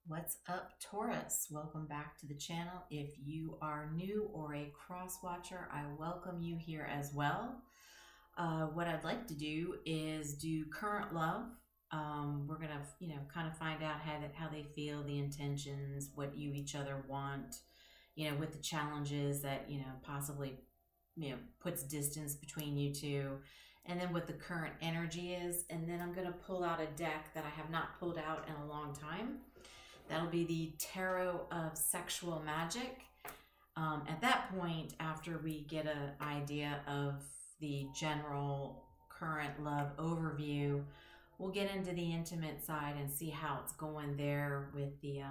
What's up, Taurus? Welcome back to the channel. If you are new or a cross watcher, I welcome you here as well. What I'd like to do is do current love. We're gonna, kind of find out how they feel, the intentions, what you each other want, with the challenges that possibly puts distance between you two, and then what the current energy is. And then I'm gonna pull out a deck that I have not pulled out in a long time. That'll be the Tarot of Sexual Magic. At that point, after we get an idea of the general current love overview, we'll get into the intimate side and see how it's going there with the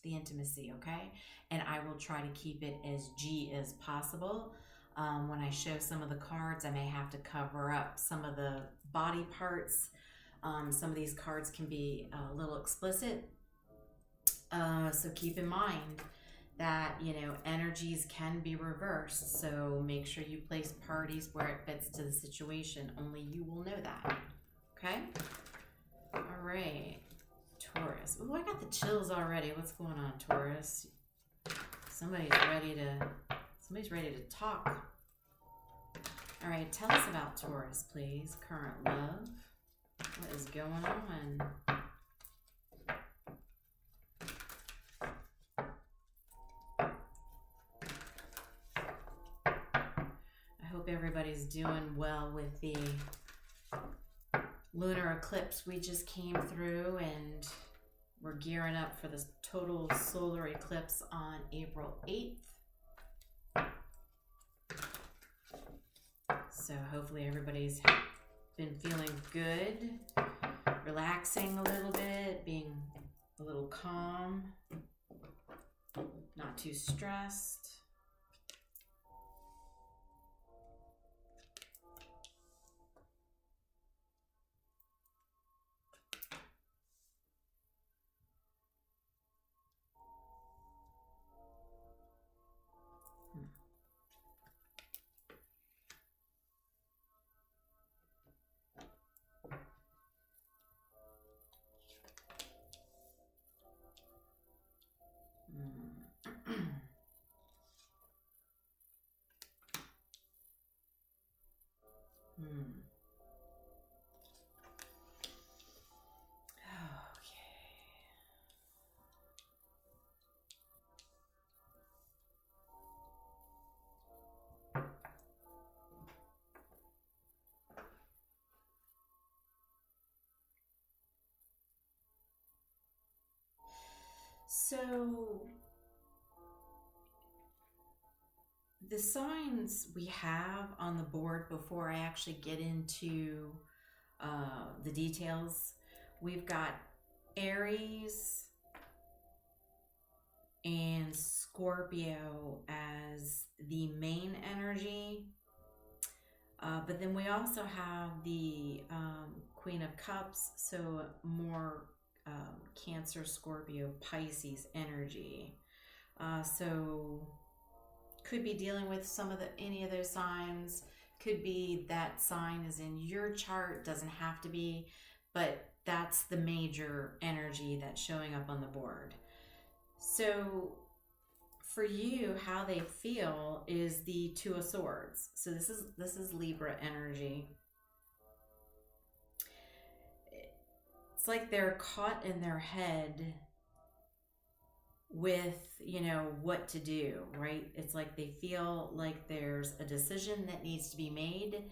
intimacy, okay? And I will try to keep it as G as possible. When I show some of the cards, I may have to cover up some of the body parts. Some of these cards can be a little explicit. So keep in mind that, energies can be reversed. So make sure you place parties where it fits to the situation. Only you will know that. Okay? All right. Taurus. Ooh, I got the chills already. What's going on, Taurus? Somebody's ready to talk. All right. Tell us about Taurus, please. Current love. What is going on? Everybody's doing well with the lunar eclipse we just came through, and we're gearing up for this total solar eclipse on April 8th. So hopefully everybody's been feeling good, relaxing a little bit, being a little calm, not too stressed. So the signs we have on the board before I actually get into the details, we've got Aries and Scorpio as the main energy. But then we also have the Queen of Cups, so more Cancer, Scorpio, Pisces energy. So could be dealing with any of those signs. Could be that sign is in your chart, doesn't have to be, but that's the major energy that's showing up on the board. So for you, how they feel is the Two of Swords. So this is Libra energy. It's like they're caught in their head with, what to do, right? It's like they feel like there's a decision that needs to be made,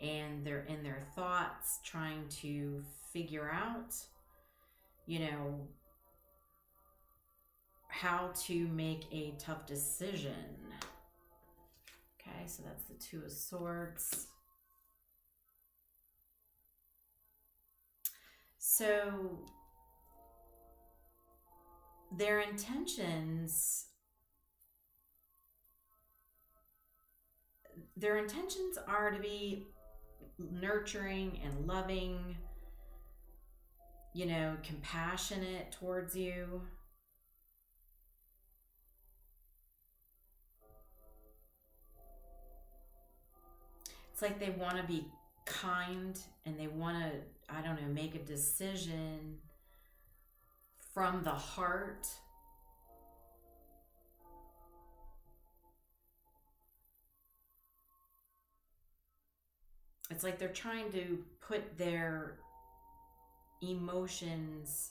and they're in their thoughts trying to figure out, how to make a tough decision. Okay, so that's the Two of Swords. So their intentions are to be nurturing and loving, compassionate towards you. It's like they want to be kind, and they want to, make a decision from the heart. It's like they're trying to put their emotions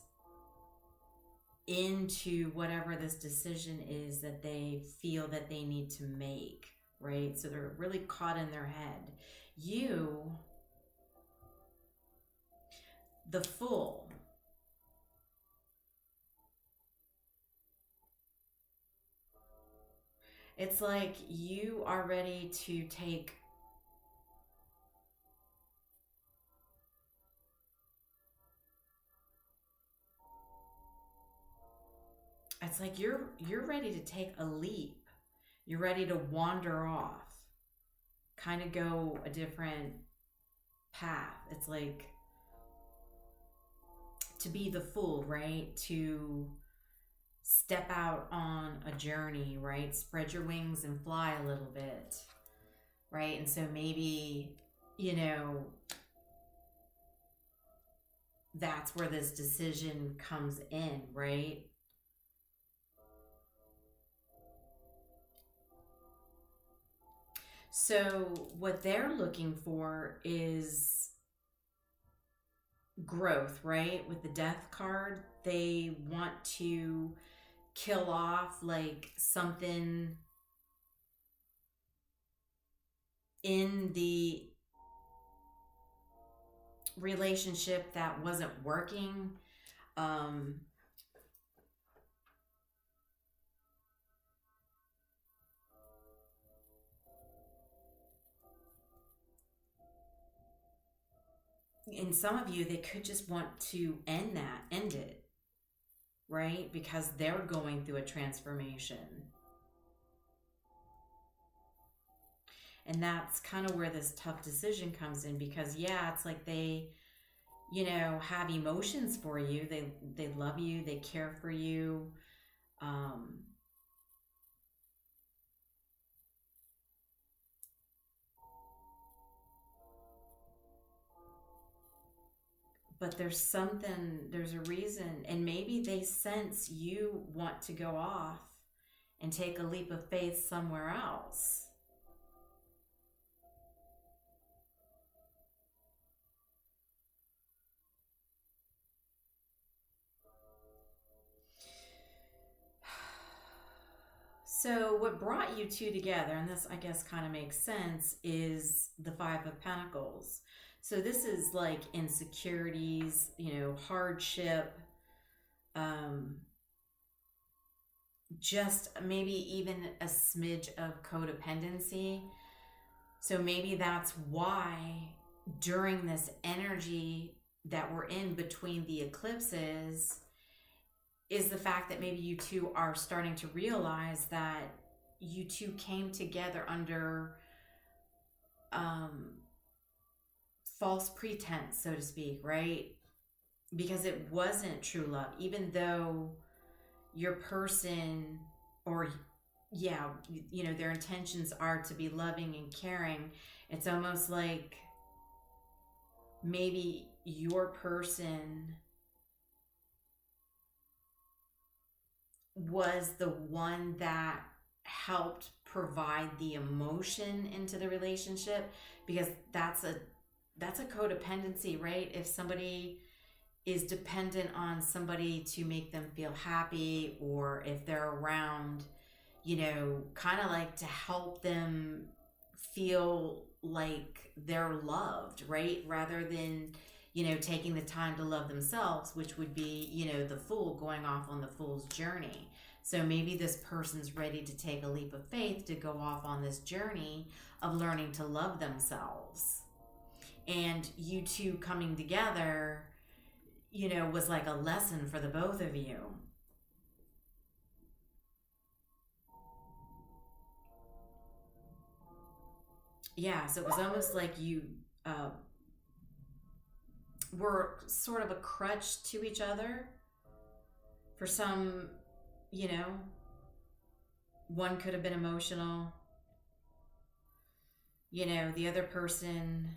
into whatever this decision is that they feel that they need to make, right? So they're really caught in their head. You, the Fool, it's like you are ready to take it's like you're ready to take a leap. You're ready to wander off, kind of go a different path. It's like to be the fool, right? To step out on a journey, right? Spread your wings and fly a little bit, right? And so maybe, you know, that's where this decision comes in, right? So what they're looking for is growth, right? With the Death card, they want to kill off like something in the relationship that wasn't working. In some of you, they could just want to end it, right? Because they're going through a transformation. And that's kind of where this tough decision comes in, because yeah, it's like they, you know, have emotions for you. They love you, they care for you. But there's a reason, and maybe they sense you want to go off and take a leap of faith somewhere else. So what brought you two together, and this I guess kind of makes sense, is the Five of Pentacles. So this is like insecurities, you know, hardship, just maybe even a smidge of codependency. So maybe that's why during this energy that we're in between the eclipses is the fact that maybe you two are starting to realize that you two came together under false pretense, so to speak, right? Because it wasn't true love, even though your person, or yeah, you know, their intentions are to be loving and caring. It's almost like maybe your person was the one that helped provide the emotion into the relationship, because that's a codependency, right? If somebody is dependent on somebody to make them feel happy, or if they're around, you know, kind of like to help them feel like they're loved, right? Rather than, you know, taking the time to love themselves, which would be, you know, the Fool going off on the Fool's journey. So maybe this person's ready to take a leap of faith to go off on this journey of learning to love themselves. And you two coming together, you know, was like a lesson for the both of you. Yeah, so it was almost like you were sort of a crutch to each other for some, you know, one could have been emotional, you know, the other person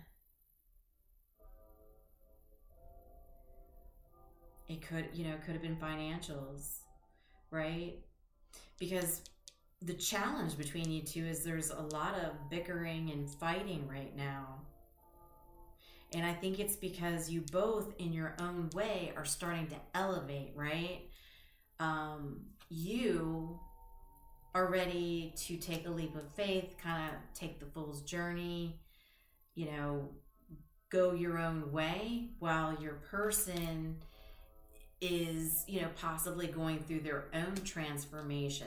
It could, you know, it could have been financials, right? Because the challenge between you two is there's a lot of bickering and fighting right now. And I think it's because you both, in your own way, are starting to elevate, right? You are ready to take a leap of faith, kind of take the fool's journey, you know, go your own way, while your person is, you know, possibly going through their own transformation.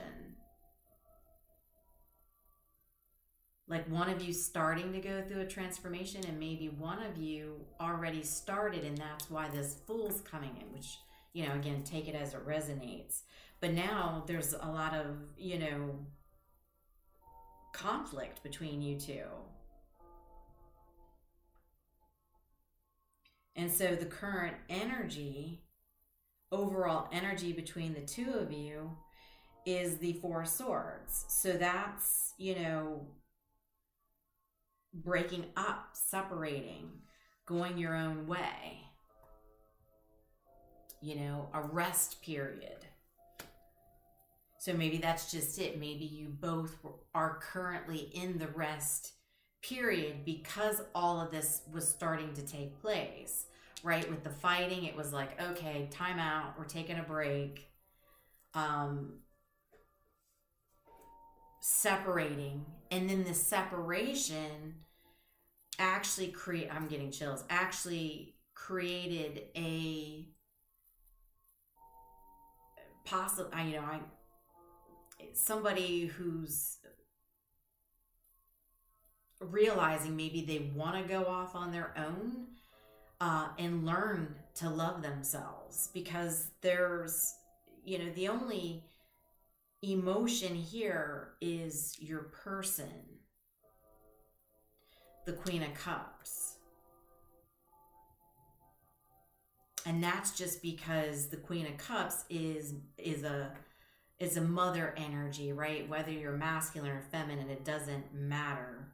Like one of you starting to go through a transformation, and maybe one of you already started, and that's why this fool's coming in, which, you know, again, take it as it resonates. But now there's a lot of, you know, conflict between you two. And so the current energy, overall energy between the two of you is the Four of Swords. So that's, you know, breaking up, separating, going your own way. You know, a rest period. So maybe that's just it. Maybe you both are currently in the rest period because all of this was starting to take place, right? With the fighting, it was like, okay, time out, we're taking a break. Separating. And then the separation actually I'm getting chills, actually created a possible, you know, somebody who's realizing maybe they want to go off on their own and learn to love themselves, because there's, you know, the only emotion here is your person, the Queen of Cups. And that's just because the Queen of Cups is a mother energy, right? Whether you're masculine or feminine, it doesn't matter.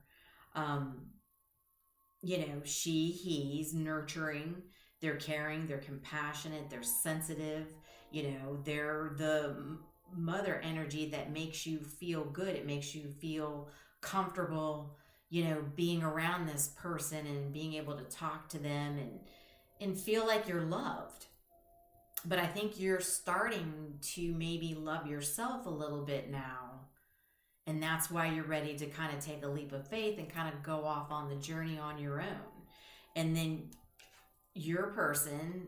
You know, he's nurturing, they're caring, they're compassionate, they're sensitive, you know, they're the mother energy that makes you feel good. It makes you feel comfortable, you know, being around this person and being able to talk to them and feel like you're loved. But I think you're starting to maybe love yourself a little bit now. And that's why you're ready to kind of take a leap of faith and kind of go off on the journey on your own. And then your person,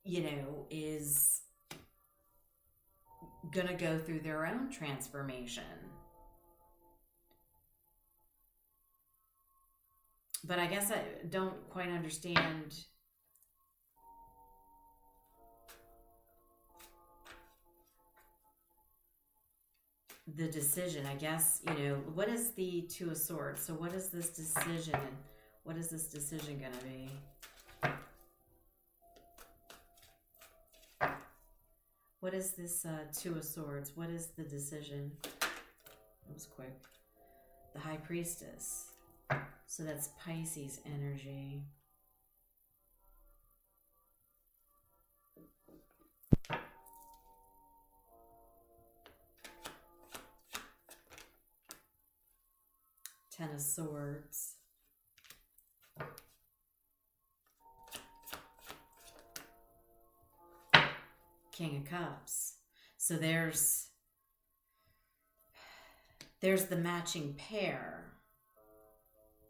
you know, is going to go through their own transformation. But I guess I don't quite understand the decision. I guess, you know, what is the Two of Swords? So what is this decision? What is this decision going to be? What is this Two of Swords? What is the decision? That was quick. The High Priestess. So that's Pisces energy. Ten of Swords. King of Cups. So there's the matching pair.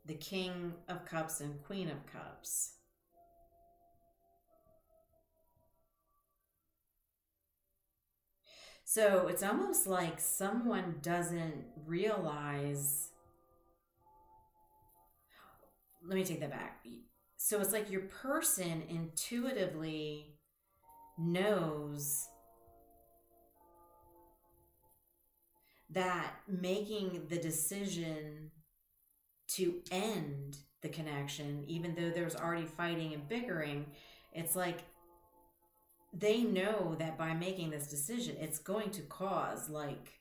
The King of Cups and Queen of Cups. So it's almost like someone doesn't realize. Let me take that back. So it's like your person intuitively knows that making the decision to end the connection, even though there's already fighting and bickering, it's like they know that by making this decision, it's going to cause like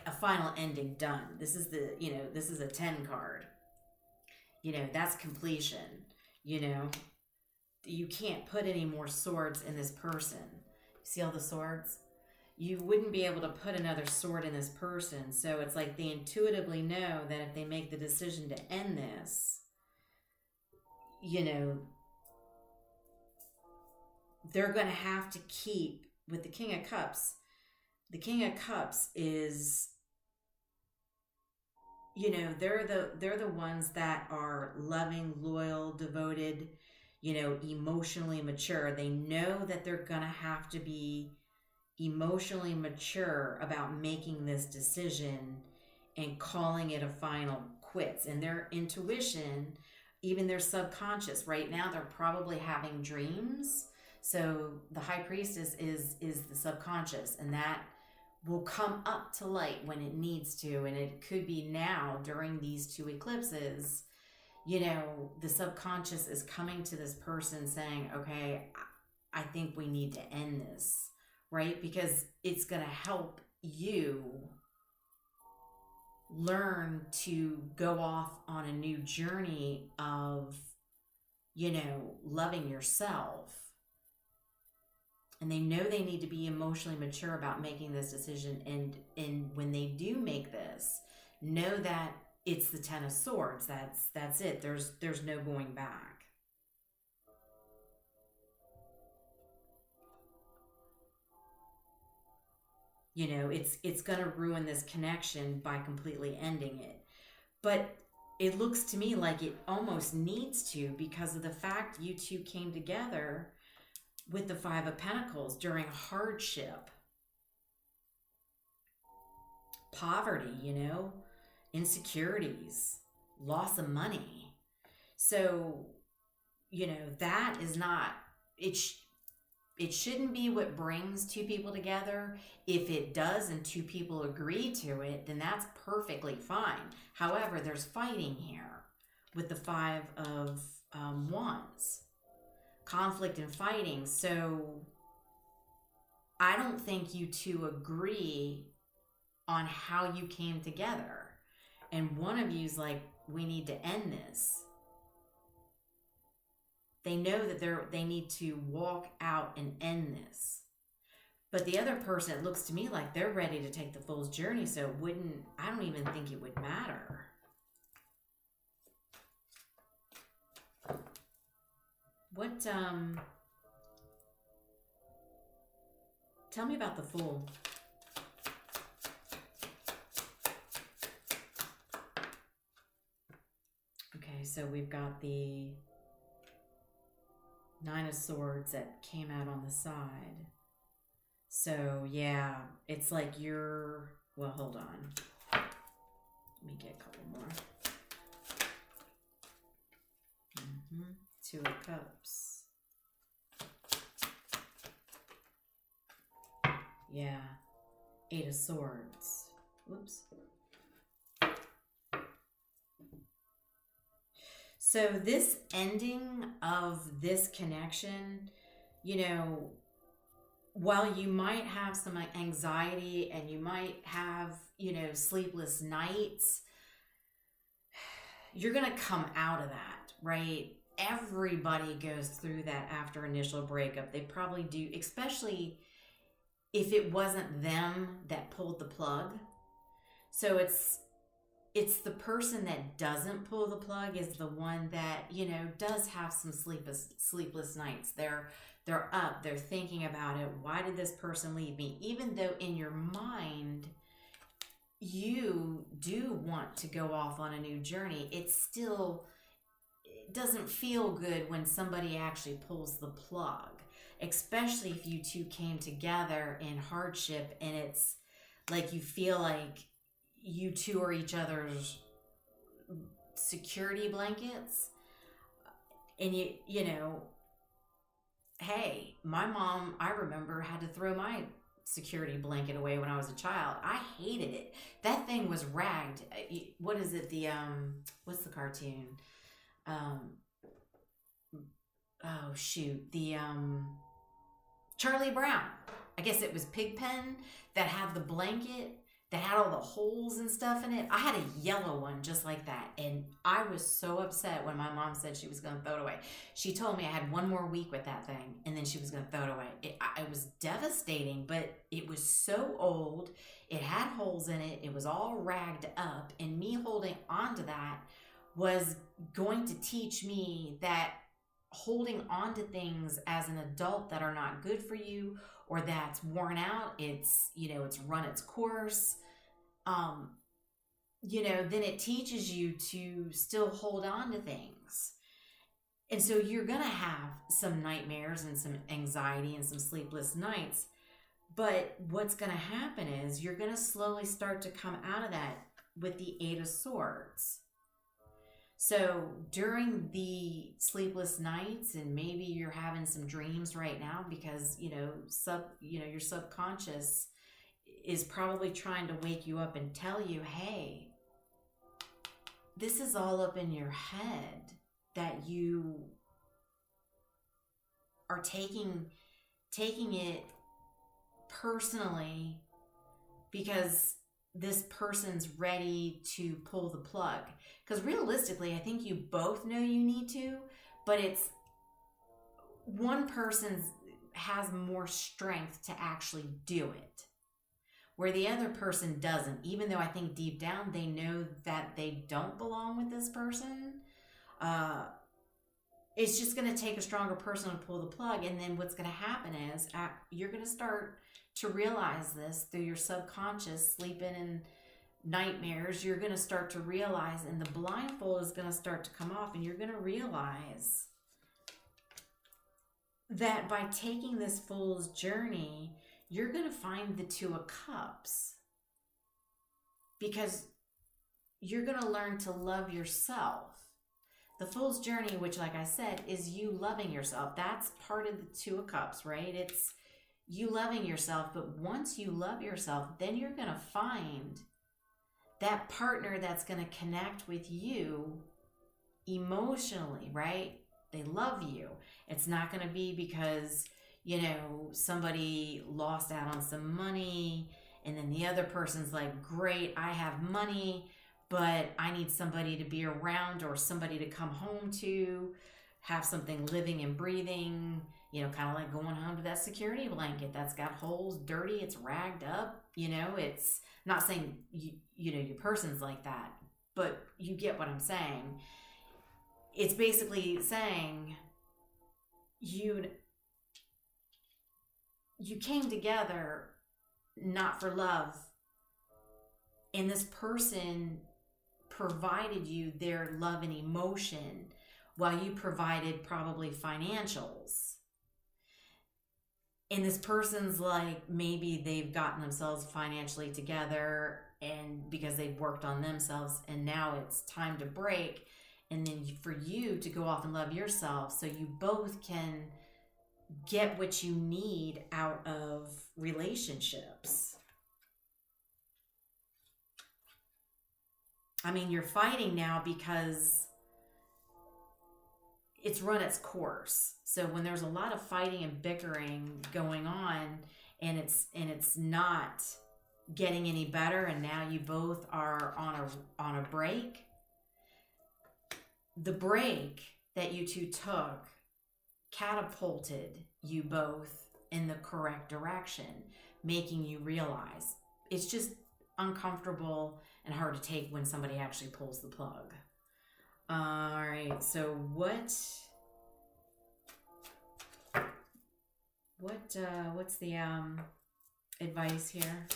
a final ending done. This is the, you know, this is a 10 card. You know, that's completion, you know. you can't put any more swords in this person. See all the swords? You wouldn't be able to put another sword in this person. So it's like they intuitively know that if they make the decision to end this, you know, they're going to have to keep, with the King of Cups, the King of Cups is, you know, they're the ones that are loving, loyal, devoted, you know, emotionally mature. They know that they're going to have to be emotionally mature about making this decision and calling it a final quits. And their intuition, even their subconscious, right now they're probably having dreams. So the High Priestess is the subconscious, and that will come up to light when it needs to. And it could be now during these two eclipses, you know, the subconscious is coming to this person saying, okay, I think we need to end this, right? Because it's going to help you learn to go off on a new journey of, you know, loving yourself. And they know they need to be emotionally mature about making this decision. And when they do make this, know that it's the Ten of Swords. That's it. There's no going back. You know, it's going to ruin this connection by completely ending it. But it looks to me like it almost needs to, because of the fact you two came together with the Five of Pentacles during hardship, poverty, you know, insecurities, loss of money. So, you know, that is not, it shouldn't be what brings two people together. If it does and two people agree to it, then that's perfectly fine. However, there's fighting here with the Five of Wands. Conflict and fighting. So I don't think you two agree on how you came together. And one of you's like, we need to end this. They know that they need to walk out and end this. But the other person, it looks to me like they're ready to take the fool's journey. So I don't even think it would matter. What, tell me about the Fool. Okay, so we've got the Nine of Swords that came out on the side. So, yeah, it's like well, hold on. Let me get a couple more. Two of Cups. Yeah. Eight of Swords. Whoops. So this ending of this connection, you know, while you might have some anxiety and you might have, you know, sleepless nights, you're going to come out of that, right? Everybody goes through that after initial breakup. They probably do, especially if it wasn't them that pulled the plug. So it's the person that doesn't pull the plug is the one that, you know, does have some sleepless nights. They're up, they're thinking about it. Why did this person leave me? Even though in your mind you do want to go off on a new journey, it doesn't feel good when somebody actually pulls the plug, especially if you two came together in hardship and it's like you feel like you two are each other's security blankets. And you know, hey, my mom, I remember, had to throw my security blanket away when I was a child. I hated it. That thing was ragged. What is it? What's the cartoon? Oh shoot, the Charlie Brown. I guess it was Pigpen that had the blanket that had all the holes and stuff in it. I had a yellow one just like that. And I was so upset when my mom said she was going to throw it away. She told me I had one more week with that thing and then she was going to throw it away. It was devastating, but it was so old. It had holes in it. It was all ragged up. And me holding on to that was going to teach me that holding on to things as an adult that are not good for you or that's worn out, it's run its course, then it teaches you to still hold on to things. And so you're going to have some nightmares and some anxiety and some sleepless nights. But what's going to happen is you're going to slowly start to come out of that with the 8 of Swords. So during the sleepless nights, and maybe you're having some dreams right now because, your subconscious is probably trying to wake you up and tell you, hey, this is all up in your head, that you are taking it personally because this person's ready to pull the plug. Because realistically, I think you both know you need to, but it's one person has more strength to actually do it, where the other person doesn't, even though I think deep down they know that they don't belong with this person. It's just going to take a stronger person to pull the plug. And then what's going to happen is you're going to start to realize this through your subconscious, sleeping in nightmares. You're going to start to realize, and the blindfold is going to start to come off, and you're going to realize that by taking this fool's journey, you're going to find the 2 of Cups, because you're going to learn to love yourself. The Fool's Journey, which, like I said, is you loving yourself. That's part of the 2 of Cups, right? It's you loving yourself. But once you love yourself, then you're going to find that partner that's going to connect with you emotionally, right? They love you. It's not going to be because, somebody lost out on some money and then the other person's like, great, I have money, but I need somebody to be around or somebody to come home to, have something living and breathing, kind of like going home to that security blanket that's got holes, dirty, it's ragged up, it's not saying, your person's like that, but you get what I'm saying. It's basically saying you came together not for love, and this person provided you their love and emotion while you provided probably financials. And this person's like, maybe they've gotten themselves financially together and because they've worked on themselves, and now it's time to break. And then for you to go off and love yourself so you both can get what you need out of relationships. I mean, you're fighting now because it's run its course. So when there's a lot of fighting and bickering going on, and it's not getting any better, and now you both are on a break, the break that you two took catapulted you both in the correct direction, making you realize it's just uncomfortable and hard to take when somebody actually pulls the plug. All right, so what's the advice here?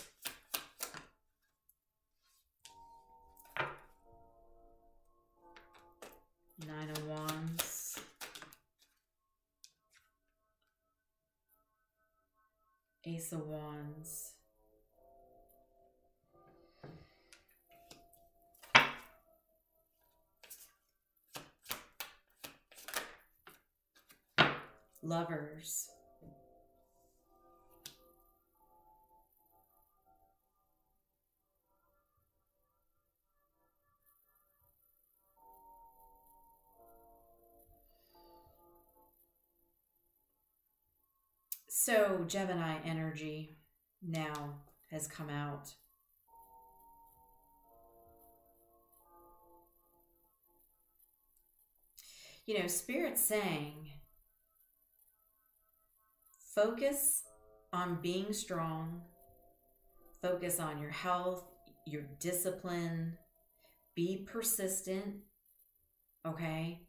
Nine of Wands, Ace of Wands, Lovers, so Gemini energy now has come out. Spirit's saying, focus on being strong, focus on your health, your discipline, be persistent, okay?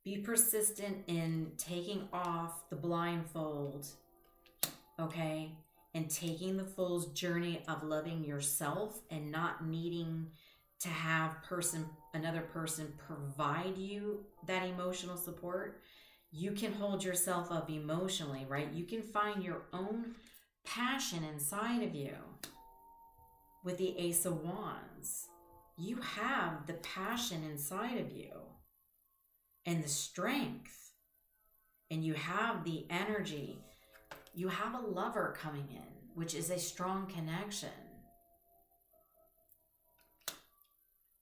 Be persistent in taking off the blindfold, okay? And taking the full journey of loving yourself and not needing to have another person provide you that emotional support. You can hold yourself up emotionally, right? You can find your own passion inside of you with the Ace of Wands. You have the passion inside of you and the strength, and you have the energy. You have a lover coming in, which is a strong connection.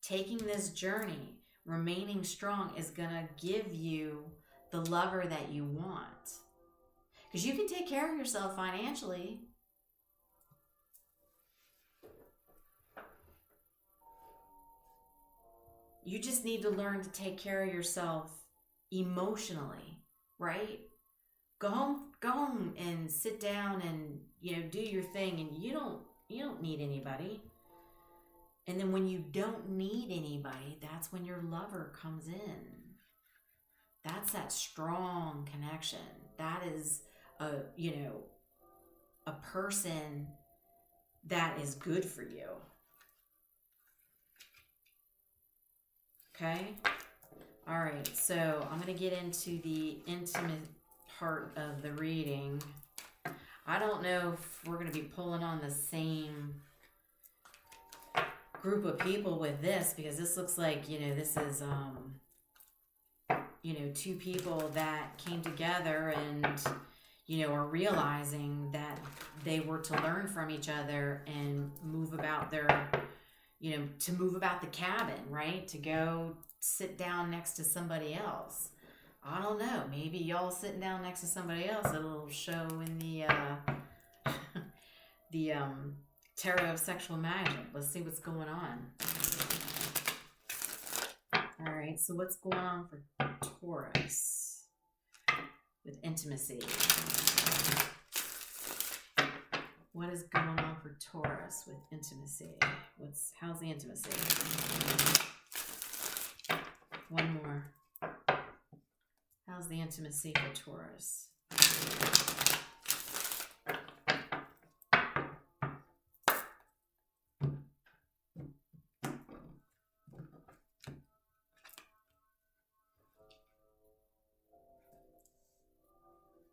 Taking this journey, remaining strong, is going to give you the lover that you want. Because you can take care of yourself financially. You just need to learn to take care of yourself emotionally, right? Go home and sit down and, do your thing, and you don't need anybody. And then when you don't need anybody, that's when your lover comes in. That's that strong connection. That is a person that is good for you. Okay? All right, so I'm going to get into the intimate part of the reading. I don't know if we're going to be pulling on the same group of people with this, because this looks like, this is, two people that came together and, are realizing that they were to learn from each other and move about their, to move about the cabin, right? To go sit down next to somebody else. I don't know. Maybe y'all sitting down next to somebody else, it'll show in the Tarot of Sexual Magic. Let's see what's going on. All right, so what's going on for Taurus with intimacy? What is going on for Taurus with intimacy? How's the intimacy? One more. How's the intimacy for Taurus?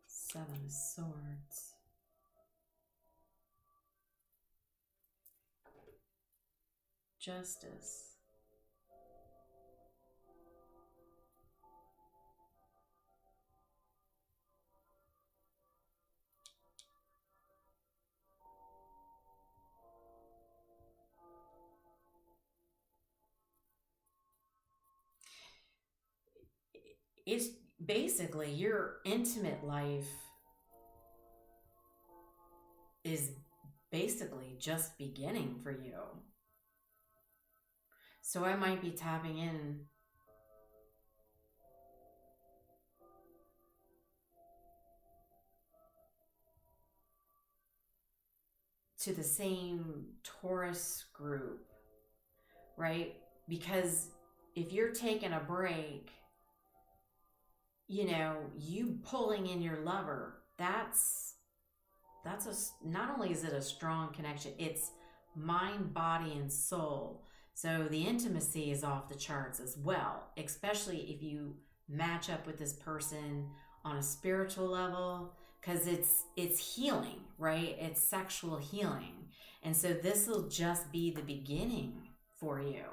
Seven of Swords. Justice. It's basically your intimate life is basically just beginning for you. So I might be tapping in to the same Taurus group, right? Because if you're taking a break, you pulling in your lover, not only is it a strong connection, it's mind, body, and soul. So the intimacy is off the charts as well, especially if you match up with this person on a spiritual level, because it's healing, right? It's sexual healing. And so this will just be the beginning for you.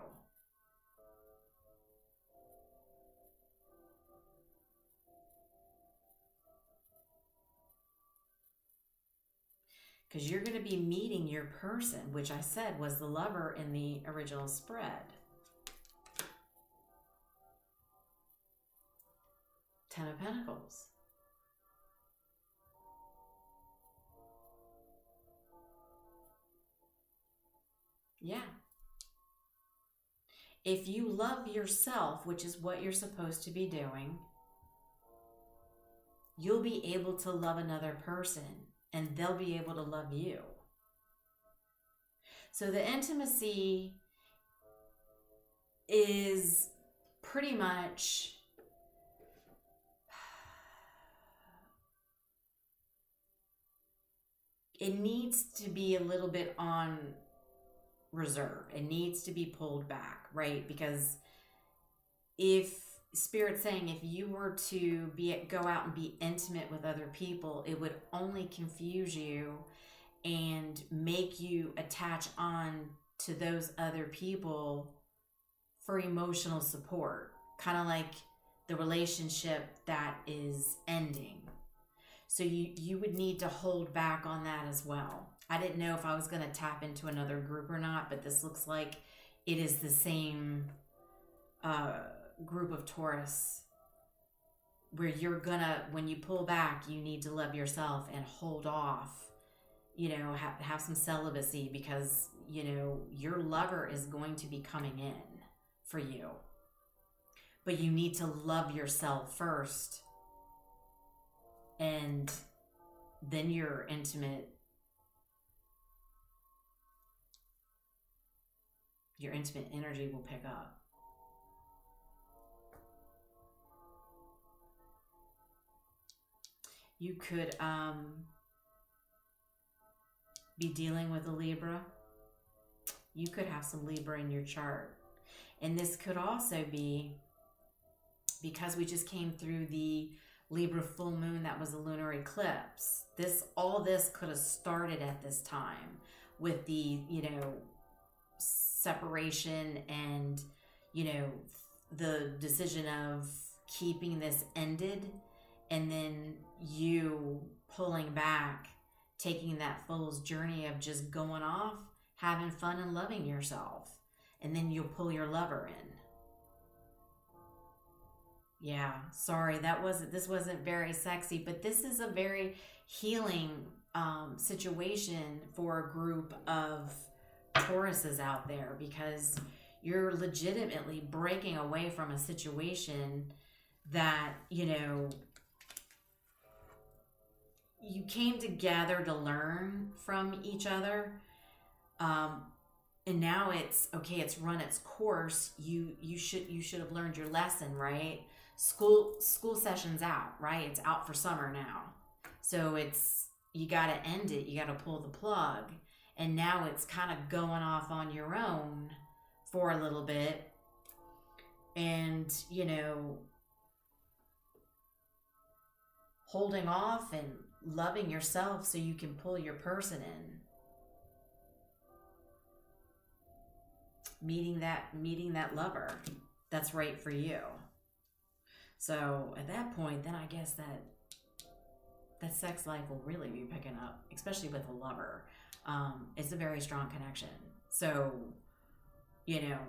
Because you're going to be meeting your person, which I said was the lover in the original spread. 10 of Pentacles. Yeah. If you love yourself, which is what you're supposed to be doing, you'll be able to love another person and they'll be able to love you. So the intimacy is pretty much it needs to be a little bit on reserve. It needs to be pulled back, right? Because if Spirit's saying if you were to go out and be intimate with other people, it would only confuse you and make you attach on to those other people for emotional support, kind of like the relationship that is ending. So you would need to hold back on that as well. I didn't know if I was going to tap into another group or not, but this looks like it is the same group of Taurus, where you're gonna, when you pull back, you need to love yourself and hold off, you know, have some celibacy, because, you know, your lover is going to be coming in for you. But you need to love yourself first, and then your intimate energy will pick up. You could be dealing with a Libra. You could have some Libra in your chart. And this could also be because we just came through the Libra full moon that was a lunar eclipse. All this could have started at this time with the, you know, separation and, you know, the decision of keeping this ended, and then you pulling back, taking that fool's journey of just going off, having fun and loving yourself. And then you'll pull your lover in. Yeah, sorry, this wasn't very sexy, but this is a very healing situation for a group of Tauruses out there, because you're legitimately breaking away from a situation that, you know, you came together to learn from each other, and now it's okay, it's run its course. You should have learned your lesson, right? School session's out, right? It's out for summer now, so you got to end it, you got to pull the plug, and now it's kind of going off on your own for a little bit. And, you know, holding off and loving yourself so you can pull your person in. Meeting that lover that's right for you. So at that point, then I guess that sex life will really be picking up, especially with a lover. It's a very strong connection. So, you know,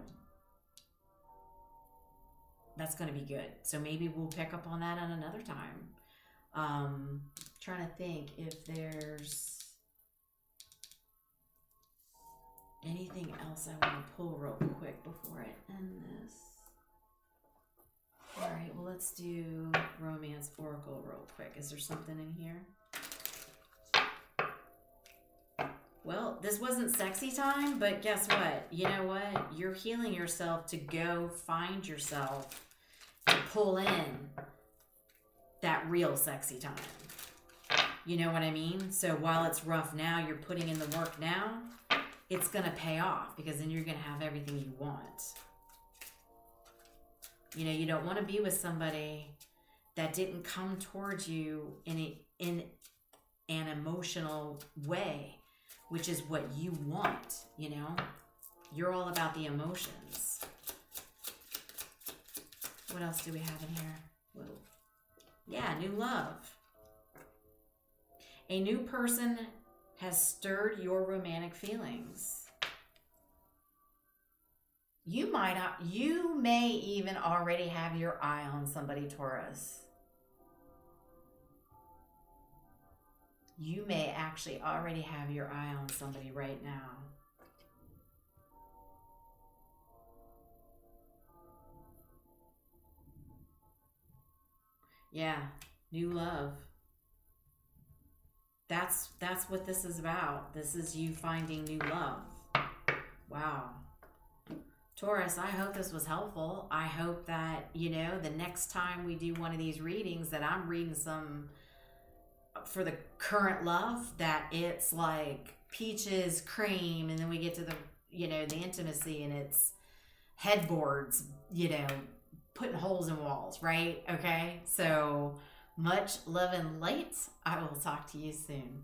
that's going to be good. So maybe we'll pick up on that on another time. Trying to think if there's anything else I want to pull real quick before I end this. All right, well, let's do Romance Oracle real quick. Is there something in here? Well, this wasn't sexy time, but guess what? You know what? You're healing yourself to go find yourself and pull in that real sexy time. You know what I mean? So while it's rough now, you're putting in the work now, it's going to pay off, because then you're going to have everything you want. You know, you don't want to be with somebody that didn't come towards you in an emotional way, which is what you want, you know? You're all about the emotions. What else do we have in here? Whoa. Yeah, new love. A new person has stirred your romantic feelings. You may even already have your eye on somebody, Taurus. You may actually already have your eye on somebody right now. Yeah, New love. That's what this is about. This is you finding new love. Wow. Taurus, I hope this was helpful. I hope that, you know, the next time we do one of these readings that I'm reading some for the current love, that it's like peaches, cream, and then we get to the, you know, the intimacy and it's headboards, you know, putting holes in walls, right? Okay. So much love and light. I will talk to you soon.